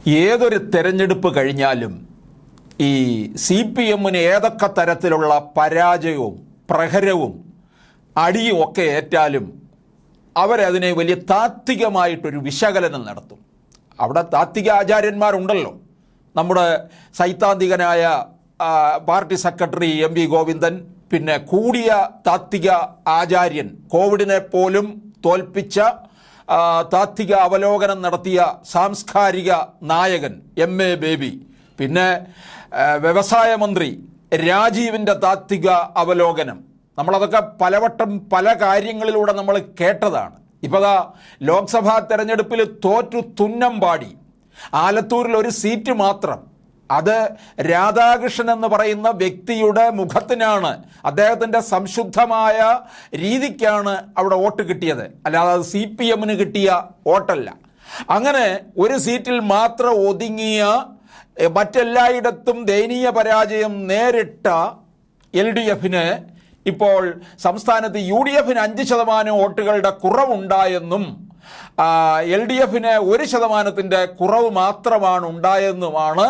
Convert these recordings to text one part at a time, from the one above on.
ഏതൊരു തെരഞ്ഞെടുപ്പ് കഴിഞ്ഞാലും ഈ CPM-ന് ഏതൊക്കെ തരത്തിലുള്ള പരാജയവും പ്രഹരവും അടിയും ഒക്കെ ഏറ്റാലും അവരതിനെ വലിയ താത്വികമായിട്ടൊരു വിശകലനം നടത്തും. അവിടെ താത്വിക ആചാര്യന്മാരുണ്ടല്ലോ. നമ്മുടെ സൈദ്ധാന്തികനായ പാർട്ടി സെക്രട്ടറി MV ഗോവിന്ദൻ, പിന്നെ കൂടിയ താത്വിക ആചാര്യൻ, കോവിഡിനെ പോലും തോൽപ്പിച്ച താത്വിക അവലോകനം നടത്തിയ സാംസ്കാരിക നായകൻ MA ബേബി, പിന്നെ വ്യവസായ മന്ത്രി രാജീവിൻ്റെ താത്വിക അവലോകനം. നമ്മളതൊക്കെ പലവട്ടം പല കാര്യങ്ങളിലൂടെ നമ്മൾ കേട്ടതാണ്. ഇപ്പോൾ ലോക്സഭാ തെരഞ്ഞെടുപ്പിൽ തോറ്റു തുന്നം പാടി. ആലത്തൂരിൽ ഒരു സീറ്റ് മാത്രം, അത് രാധാകൃഷ്ണൻ എന്ന് പറയുന്ന വ്യക്തിയുടെ മുഖത്തിനാണ്, അദ്ദേഹത്തിൻ്റെ സംശുദ്ധമായ രീതിക്കാണ് അവിടെ വോട്ട് കിട്ടിയത്, അല്ലാതെ അത് CPM-ന് കിട്ടിയ വോട്ടല്ല. അങ്ങനെ ഒരു സീറ്റിൽ മാത്രം ഒതുങ്ങിയ, മറ്റെല്ലായിടത്തും ദയനീയ പരാജയം നേരിട്ട LDF-ന് ഇപ്പോൾ സംസ്ഥാനത്ത് UDF-ന് 5% വോട്ടുകളുടെ കുറവുണ്ടായെന്നും LDF-ന് 1% കുറവ് മാത്രമാണ് ഉണ്ടായെന്നുമാണ്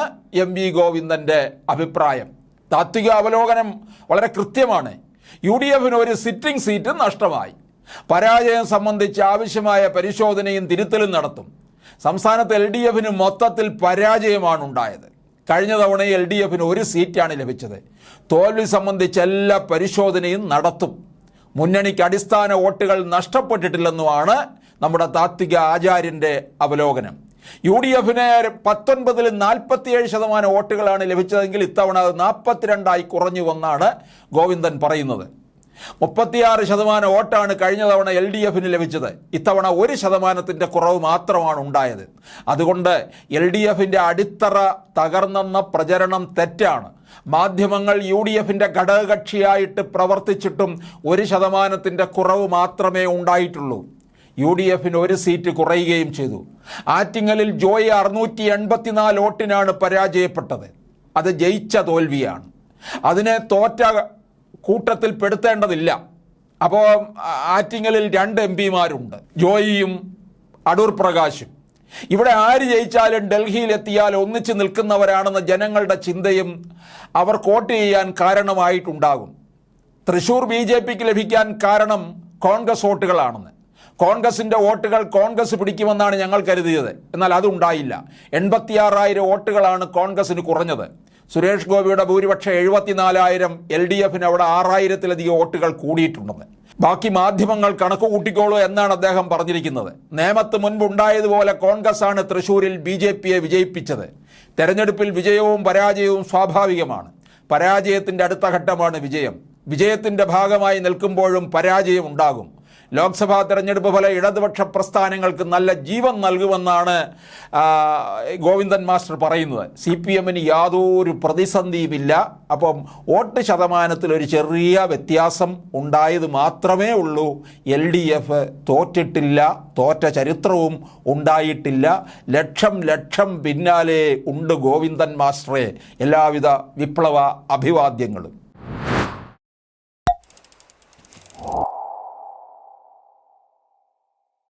MV ഗോവിന്ദൻ്റെ അഭിപ്രായം. താത്വിക അവലോകനം വളരെ കൃത്യമാണ്. UDF-ന് ഒരു സിറ്റിംഗ് സീറ്റ് നഷ്ടമായി. പരാജയം സംബന്ധിച്ച് ആവശ്യമായ പരിശോധനയും തിരുത്തലും നടത്തും. സംസ്ഥാനത്ത് LDF-ന് മൊത്തത്തിൽ പരാജയമാണ് ഉണ്ടായത്. കഴിഞ്ഞ തവണ LDF-ന് ഒരു സീറ്റാണ് ലഭിച്ചത്. തോൽവി സംബന്ധിച്ച് എല്ലാ പരിശോധനയും നടത്തും. മുന്നണിക്ക് അടിസ്ഥാന വോട്ടുകൾ നഷ്ടപ്പെട്ടിട്ടില്ലെന്നുമാണ് നമ്മുടെ താത്വിക ആചാര്യൻ്റെ അവലോകനം. UDF-ന് 19-ൽ 47% വോട്ടുകളാണ് ലഭിച്ചതെങ്കിൽ ഇത്തവണ അത് 42 കുറഞ്ഞുവെന്നാണ് ഗോവിന്ദൻ പറയുന്നത്. 36% വോട്ടാണ് കഴിഞ്ഞ തവണ LDF-ന് ലഭിച്ചത്. ഇത്തവണ 1% കുറവ് മാത്രമാണ് ഉണ്ടായത്. അതുകൊണ്ട് LDF-ന്റെ അടിത്തറ തകർന്നെന്ന പ്രചരണം തെറ്റാണ്. മാധ്യമങ്ങൾ UDF-ന്റെ ഘടകകക്ഷിയായിട്ട് പ്രവർത്തിച്ചിട്ടും 1% കുറവ് മാത്രമേ ഉണ്ടായിട്ടുള്ളൂ. UDF-ന് ഒരു സീറ്റ് കുറയുകയും ചെയ്തു. ആറ്റിങ്ങലിൽ ജോയി 684 വോട്ടിനാണ് പരാജയപ്പെട്ടത്. അത് ജയിച്ച തോൽവിയാണ്. അതിനെ തോറ്റ കൂട്ടത്തിൽ പെടുത്തേണ്ടതില്ല. അപ്പോൾ ആറ്റിങ്ങലിൽ 2 MP-മാരുണ്ട്, ജോയിയും അടൂർ പ്രകാശും. ഇവിടെ ആര് ജയിച്ചാലും ഡൽഹിയിലെത്തിയാൽ ഒന്നിച്ച് നിൽക്കുന്നവരാണെന്ന ജനങ്ങളുടെ ചിന്തയും അവർ വോട്ട് ചെയ്യാൻ കാരണമായിട്ടുണ്ടാകും. തൃശ്ശൂർ BJPക്ക് ലഭിക്കാൻ കാരണം കോൺഗ്രസ് വോട്ടുകളാണെന്ന്. കോൺഗ്രസിൻ്റെ വോട്ടുകൾ കോൺഗ്രസ് പിടിക്കുമെന്നാണ് ഞങ്ങൾ കരുതിയത്. എന്നാൽ അതുണ്ടായില്ല. 86,000 വോട്ടുകളാണ് കോൺഗ്രസിന് കുറഞ്ഞത്. സുരേഷ് ഗോപിയുടെ ഭൂരിപക്ഷം 74,000, LDF-ന് അവിടെ 6,000-ലധികം വോട്ടുകൾ കൂടിയിട്ടുണ്ടെന്ന്. ബാക്കി മാധ്യമങ്ങൾ കണക്ക് കൂട്ടിക്കോളൂ എന്നാണ് അദ്ദേഹം പറഞ്ഞിരിക്കുന്നത്. നേമത്ത് മുൻപുണ്ടായതുപോലെ കോൺഗ്രസ്സാണ് തൃശ്ശൂരിൽ BJPയെ വിജയിപ്പിച്ചത്. തെരഞ്ഞെടുപ്പിൽ വിജയവും പരാജയവും സ്വാഭാവികമാണ്. പരാജയത്തിൻ്റെ അടുത്ത ഘട്ടമാണ് വിജയം. വിജയത്തിൻ്റെ ഭാഗമായി നിൽക്കുമ്പോഴും പരാജയം ഉണ്ടാകും. ലോക്സഭാ തെരഞ്ഞെടുപ്പ് ഫലം ഇടതുപക്ഷ പ്രസ്ഥാനങ്ങൾക്ക് നല്ല ജീവൻ നൽകുമെന്നാണ് ഗോവിന്ദൻ മാസ്റ്റർ പറയുന്നത്. CPM-ന് യാതൊരു പ്രതിസന്ധിയുമില്ല. അപ്പം വോട്ട് ശതമാനത്തിൽ ഒരു ചെറിയ വ്യത്യാസം ഉണ്ടായത് മാത്രമേ ഉള്ളൂ. LDF തോറ്റിട്ടില്ല, തോറ്റ ചരിത്രവും ഉണ്ടായിട്ടില്ല. ലക്ഷം പിന്നാലെ ഉണ്ട് ഗോവിന്ദൻ മാസ്റ്ററെ. എല്ലാവിധ വിപ്ലവ അഭിവാദ്യങ്ങളും.